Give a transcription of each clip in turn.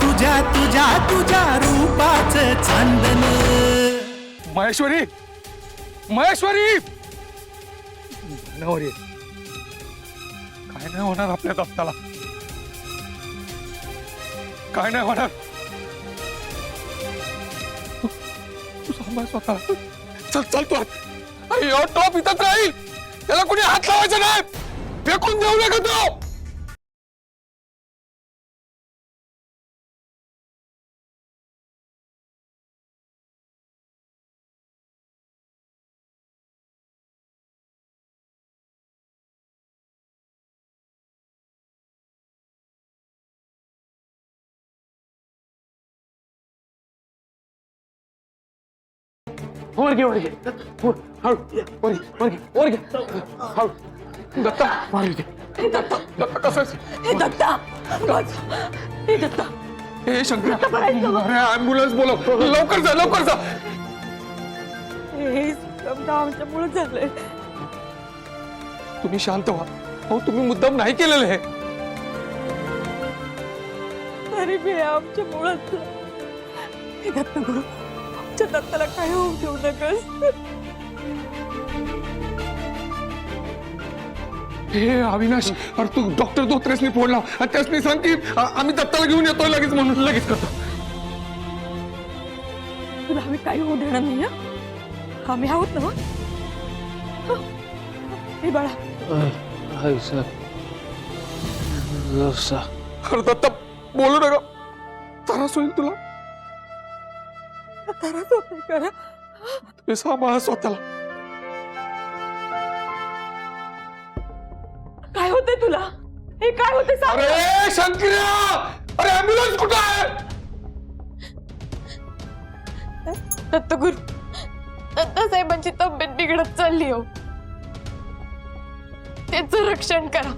तुझ्या तुझ्या तुझ्या रूपाचं चांदन. महेश्वरी, महेश्वरी, नवरी काय नाही होणार आपल्या दत्ताला, काय नाही होणार. तू सांभाळ स्वतःला. चल चल तू टॉप इथंच राहील, त्याला कोणी हात लावायचा नाही, फेकून देऊ नका तो. वर घे, वर घे, वर घे. दत्ता, दत्ता कसं दत्ता दत्ता हे शंकर, अरे ॲम्ब्युलन्स बोलव, लवकर जा, लवकर जा. हे समजा आमच्यामुळे झालंय. तुम्ही शांत व्हा. अहो तुम्ही मुद्दाम नाही केलेलं हे. तरी बी आमच्यामुळेच. हे दत्त गुरु, आमच्या दत्ताला काय होऊ देऊ नकस. हे अविनाश, अरे तू डॉक्टर धोत्रेसनी फोन लाव आणि त्यासनी सांग की आम्ही दत्ताला घेऊन येतोय लगेच, म्हणून लगेच करतो. तुला आम्ही काही होऊ देणार नाही. आम्ही आहोत ना. हे बाळा, अरे दत्ता बोलू नका, त्रास होईल तुला. त्रास होत नाही करा. तुम्ही सांभाळा स्वतःला. काय होतंय तुला? हे काय होतंय सांग. अरे शंकर्या, अरे ॲम्ब्युलन्स कुठं आहे? दत्तगुरु, दत्तासाहेबांची तब्येत बिघडत चालली हो. त्याचं रक्षण करा.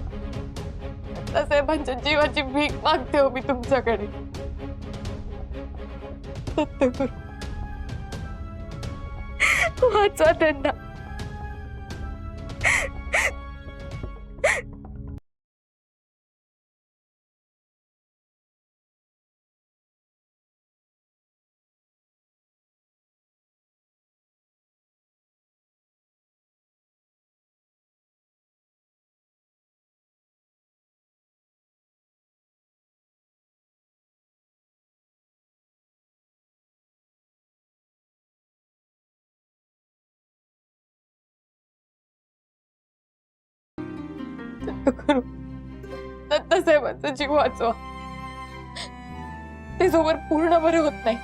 दत्तासाहेबांच्या जीवाची भीक मागते हो मी तुमच्याकडे. दत्तगुरु, वाचवा त्यांना. करू, दत्तासाहेबांचा जीव वाचवा. ते जोवर पूर्ण बरे होत नाही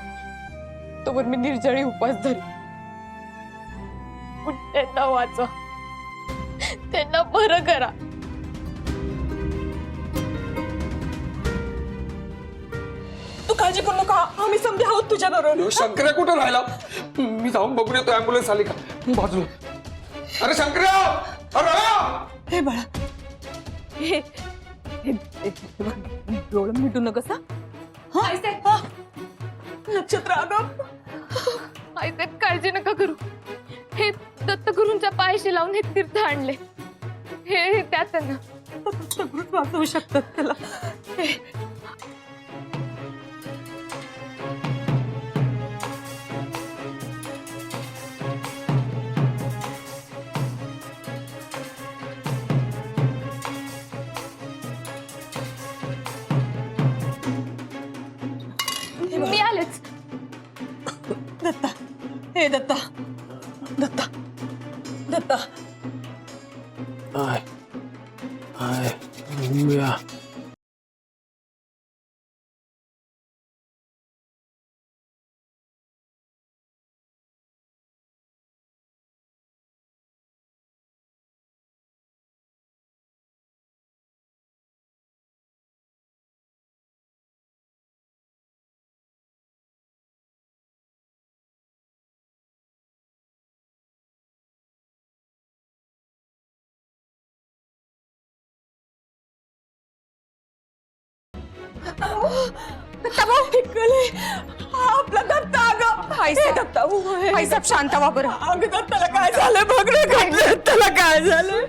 तोवर मी निर्जळी उपास धरी. पण त्यांना वाचवा, त्यांना बरं करा. तू काळजी करू नका, आम्ही समजे आहोत तुझ्या बरोबर. शंकर्या कुठं राहिला? मी जाऊन बघून येतो ॲम्ब्युलन्स आली का बाजूला. अरे शंकर्या, अरे हे बाळा, हे डोळं मिटू नकसा. नक्षत्र अगं, आईसाहेब काळजी नका करू. हे दत्तगुरूंच्या पायाशी लावून हे तीर्थ आणले. हे त्या त्यांना दत्तगुरूच वाचवू शकतात त्याला. मी आलेच. दत्ता, हे दत्ता, दत्ता, दत्ता. आय आय उम्या. आपला दत्ता अगं. दत्ता, आईसाहेब शांत व्हा बरं. अगं दत्ताला काय झालं बघ रे. दत्ताला काय झालं?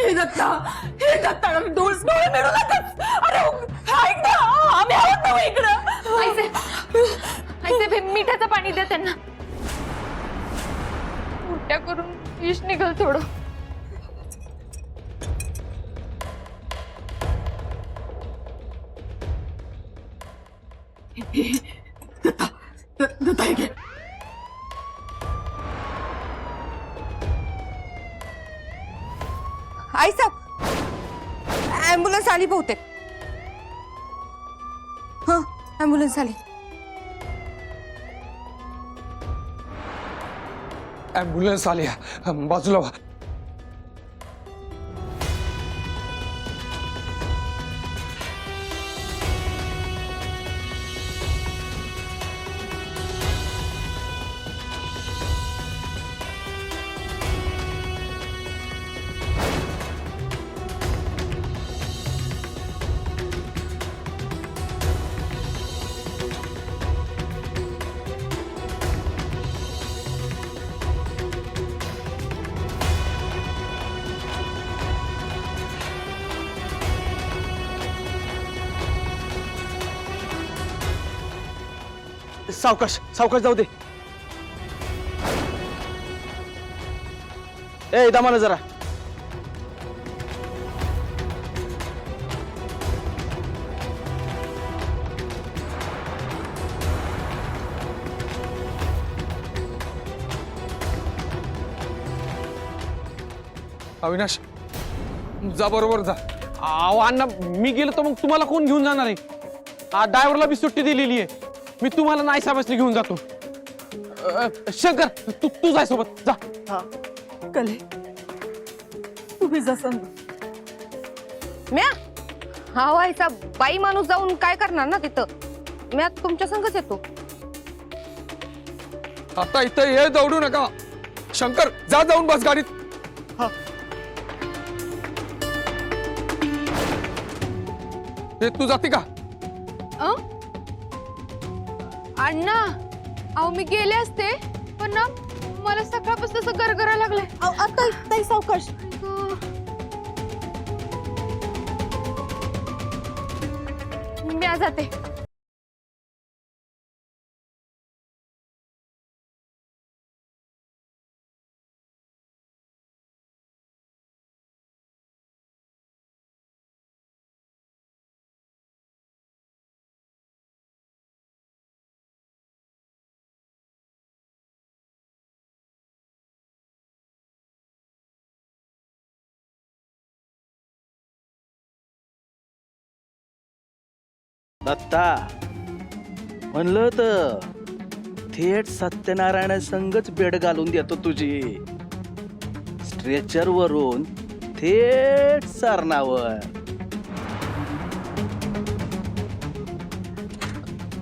हे दत्ता डोळे मिळू नकाच. अरे ऐक ना, आम्ही आहोत ना इकडं. आईसाहेब हे मिठाचं पाणी द्या त्यांना. उलट्या करून विष निघल थोडं. दत्ता हे घे. आईसाहेब ॲम्ब्युलन्स आली बहुतेक. हा ॲम्ब्युलन्स आली. ॲम्ब्युलन्स आली बाजूला व्हा. सावकाश सावकाश जाऊ दे. ए दमानं जरा. अविनाश जा बरोबर जा. अहो अण्णा मी गेलो तर मग तुम्हाला कोण घेऊन जाणार आहे? ड्रायव्हरला बी सुट्टी दिलेली आहे. मी तुम्हाला नाही साहेबांनी घेऊन जातो. शंकर तू जाय सोबत जा. कले तुम्ही जसं म्या हा व्हायचा बाई माणूस जाऊन काय करणार ना तिथं. म्या तुमच्या संगच येतो. आता इथं हे दौडू नका. शंकर जा जाऊन बस गाडीत. हे तू जाते का? अण्णा अहो मी गेले असते पण ना मला सकाळपासून असं गरगरा लागलंय. आता ताई सावकाश. मी आज जाते. दत्ता म्हणलं तर थेट सत्यनारायण संघच बेड घालून देतो तुझी. स्ट्रेचर वरून थेट सरणावर.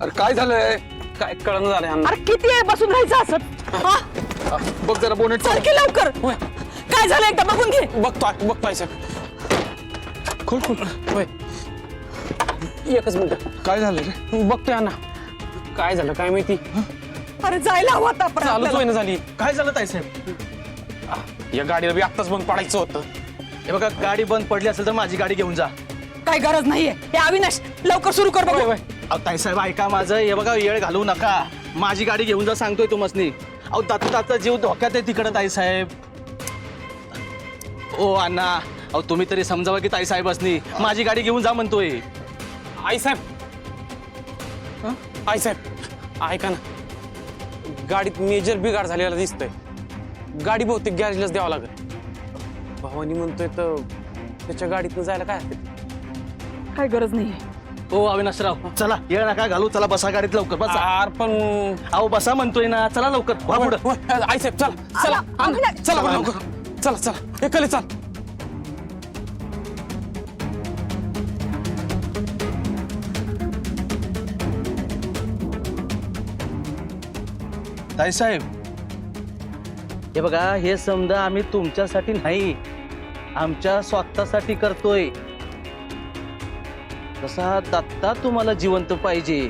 अरे काय झालंय? काय कळण झालंय अण्णा. अरे किती वेळ बसून राहायचं असं? बघ जरा बोनेट. चल की लवकर. काय झालं एकदा बघून घे. बघतोय साहेब. खोल खोल. होय एकच मिनिट. काय झालं रे? बघतोय अण्णा. काय झालं काय माहिती. अरे जायला हवं आता आपण चालूच आपल्याला. होईना झाली. काय झालं ताई साहेब? या गाडीला बी आत्ताच बंद पडायचं होतं. हे बघा गाडी बंद पडली असेल तर माझी गाडी घेऊन जा. काय गरज नाहीये. हे अविनाश लवकर सुरू कर बघू. अहो ताईसाहेब ऐका माझं. हे बघा येळ घालवू नका. माझी गाडी घेऊन जा सांगतोय तुम्हासनी. अहो दत्ताचा जीव धोक्यात आहे तिकडं ताईसाहेब. ओ अण्णा अहो तुम्ही तरी समजावा की ताईसाहेबासनी माझी गाडी घेऊन जा म्हणतोय. आईसाहेब ऐका ना. गाडीत मेजर बिघाड झालेला दिसतोय. गाडी बहुतेक गॅरेजलाच द्यावं लागेल. भावानी म्हणतोय तर त्याच्या गाडीतनं जायला काय हरकत? काय गरज नाहीये. ओ अविनाशराव चला येळ नका घालू. चला बसा गाडीत लवकर बसा. यार पण अहो बसा म्हणतोय ना. चला लवकर वा पुढं. आईसाहेब चला चला अविनाश. चला बरं लवकर. चला एकले चाल. ताईसाहेब हे बघा हे समजा आम्ही तुमच्यासाठी नाही आमच्या स्वतःसाठी करतोय. जसा दत्ता तुम्हाला जिवंत पाहिजे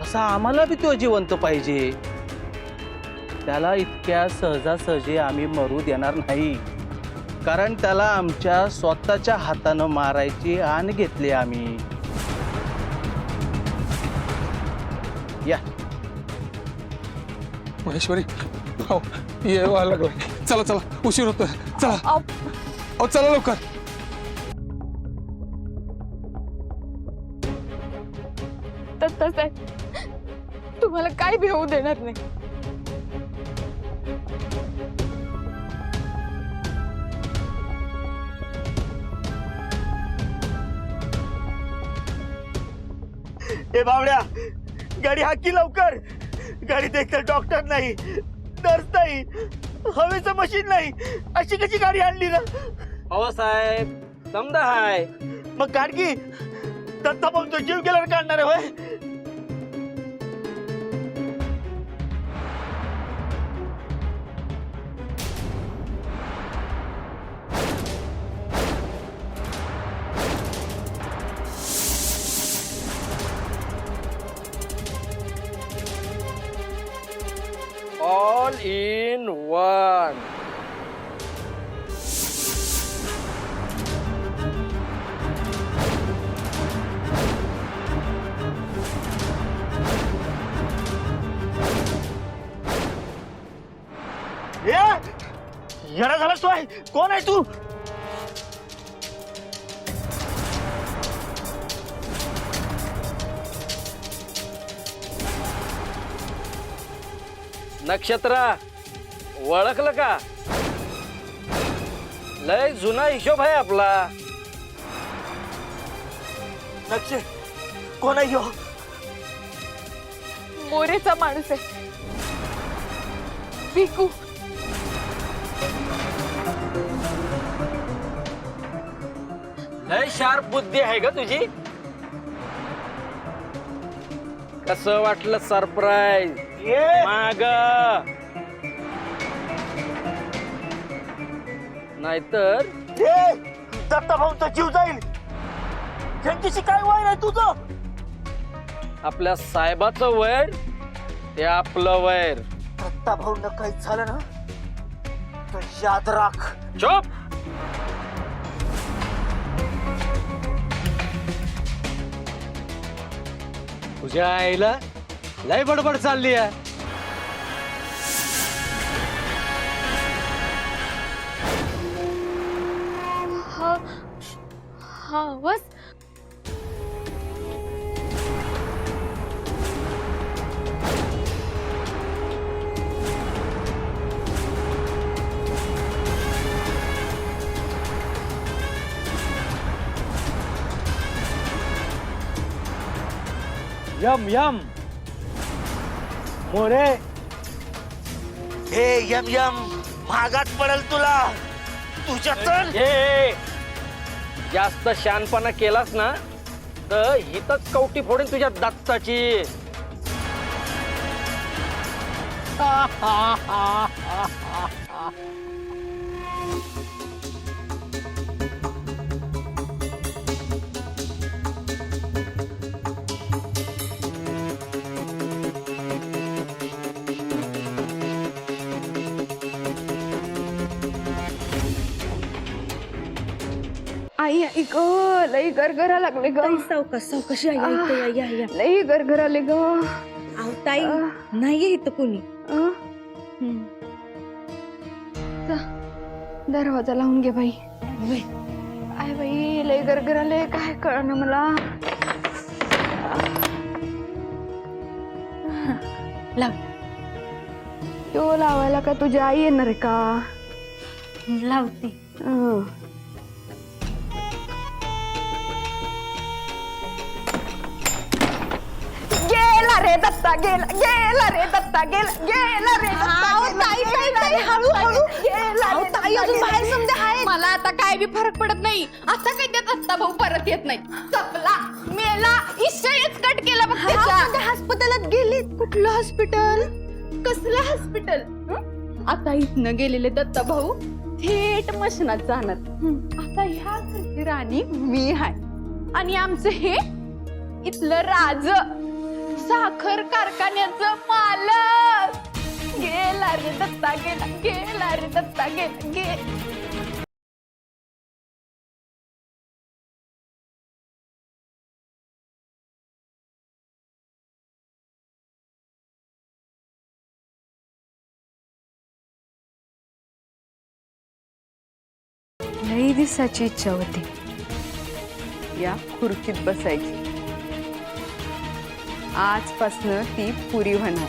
तसा आम्हाला बी तो जिवंत पाहिजे. त्याला इतक्या सहजासहजी आम्ही मरू देणार नाही. कारण त्याला आमच्या स्वतःच्या हातानं मारायची आण घेतली आम्ही. या महेश्वरी हो ये व्हायला लागलाय. चला चला उशीर होतोय. चला अहो चला लवकर. दत्ता साहेब तुम्हाला काय भेऊ देणार नाही. ए बावड्या गाडी हाकी लवकर. गाडीत एकतर डॉक्टर नाही, नर्स नाही, हवेचं मशीन नाही, अशी कशी गाडी आणली ना. अहो साहेब समजा हाय. मग काढ की. दत्ता भाऊ तो जीव गेल्यावर काढणार आहे होय. All in one. येडा झालास तू. कोण आहे तू? नक्षत्रा ओळखलं का? लय जुना हिशोब आहे आपला. नक्षे कोण आहे ह्यो? मोरेचा माणूस आहे भिकू. लय शार्प बुद्धी आहे का तुझी? कसं वाटलं सरप्राईज? माग नाहीतर दत्ता भाऊंचा जीव जाईल. त्यांच्याशी काय वैर आहे तुझं? आपल्या साहेबाचं वैर ते आपलं वैर. दत्ता भाऊंना काही झालं ना तर याद राख. चुप. तुझ्या आईला लय बडबड चालली आहे. हा बस. M M More. हे यम यम महागात पडेल तुला. तुझ्या तर जास्त शानपणा केलास ना तर हितच कवटी फोडेन तुझ्या दत्ताची. आई ग लई गरगरा लागले ग. सावकाश सावकाश या या इथं या या या. लई गरगराले ग. अहो ताई नाहीये इथं कोणी. दरवाजा लावून घे बाई. वय. आय बाई लई गरगराले काय कळना मला. लाव. तो लावायला का तुझी आई येणार आहे का? लावते. गेला रे दत्ता गेला. गेला रे दत्ता गेला. गेला रे मला आता काय बी फरक पडत नाही. आता काही त्यात दत्ता भाऊ परत येत नाही. चपला मेला इश्चयच कट केला बघ त्याच्या. हॉस्पिटलात गेली. कुठलं हॉस्पिटल? कसलं हॉस्पिटल? आता इथनं गेलेले दत्ता भाऊ थेट मशनात जाणार. आता ह्या घरची राणी मी आहे आणि आमचं हे इथलं राज साखर कारखान्याचं मालक. गेला रे दत्ता गेला. गेला रे दत्ता गेला. दिवसाची इच्छा होती या खुर्चीत बसायची. आजपासनं ती पुरी होणार.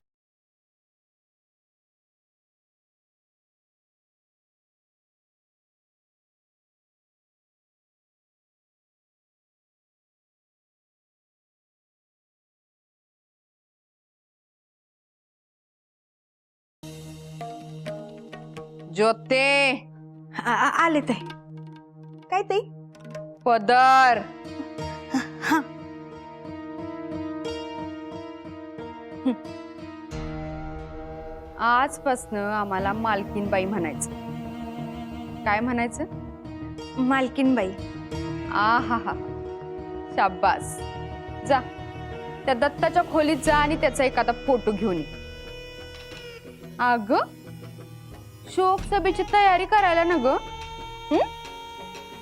ज्योते आले ते काय ते पदर. आजपासनं आम्हाला मालकीनबाई म्हणायचं. काय म्हणायचं? मालकीनबाई. हा शाबास. जा त्या दत्ताच्या खोलीत जा आणि त्याचा एखादा फोटो घेऊन ये. अग शोक सभेची तयारी करायला ना ग.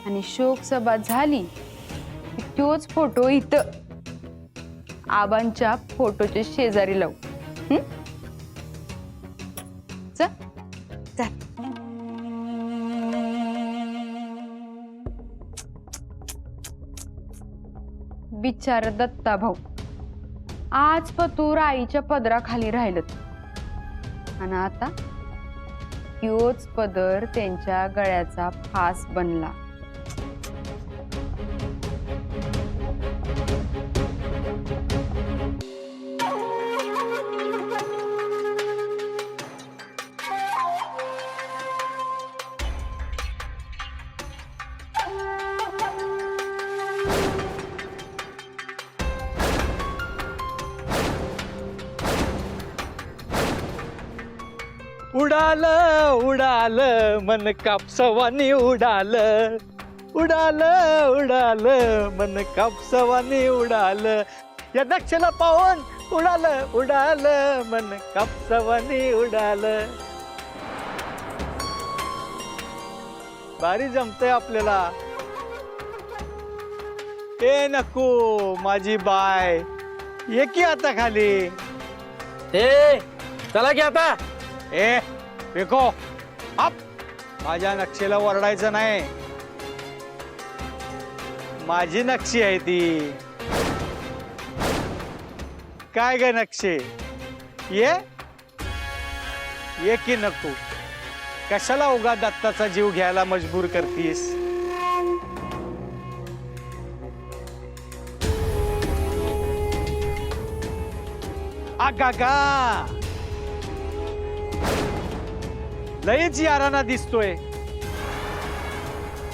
आणि शोक सभा झाली की तोच फोटो इथं आबांच्या फोटोच्या शेजारी लावू. जा. बिचार दत्ता भाऊ आज पतूर आईच्या पदराखाली राहिलत आणि आता योच पदर त्यांच्या गळ्याचा फास बनला. उडालं उडालं मन कापसवानी उडालं. उडालं उडालं मन कापसवानी उडालं. या नक्षला पाहून उडालं उडालं मन कापसवानी उडालं. भारी जमतंय आपल्याला. ए नको माझी बाय ये की आता खाली. ए चला की आता. ए बेको आप माझ्या नक्षीला ओरडायचं नाही. माझी नक्षी आहे ती. काय ग नक्षी ये की नको. कशाला उगा दत्ताचा जीव घ्यायला मजबूर करतीस. आगा लयच याराना दिसतोय.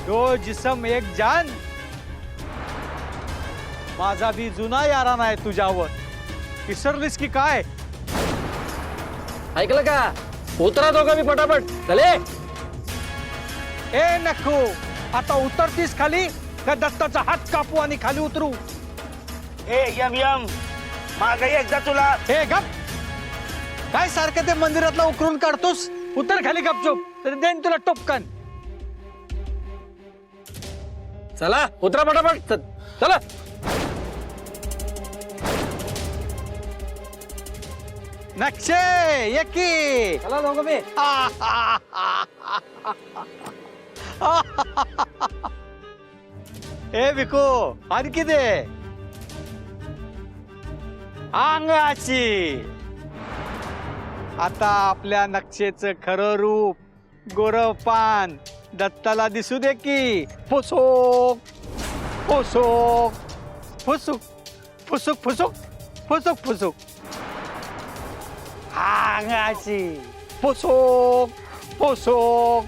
दो जिसम एक जान. माझा बी जुना याराना आहे तुझ्यावर. विसरलीस की काय? ऐकलं का? उतरा दोघं मी पटापट. चले. ए नको आता उतरतीस खाली का दत्ताचा हात कापू आणि खाली उतरू. ए यम यम मागे एकदा तुला. हे गप. काय सारखं ते मंदिरातला उकरून काढतोस. उतर खाली गपचूप तरी देईन तुला टोपकन. चला उतरा पटापट. चला. नक्षे एकी. चला दोघं मी. ए विको आणखी दे. अंगाची. आता आपल्या नक्षेचं खरं रूप गोरव पान दत्ताला दिसू दे की. फुसुक फुसुक फुसुक फुसुक फुसुक फुसुक फुसुक. अंगाची फुसुक फुसुक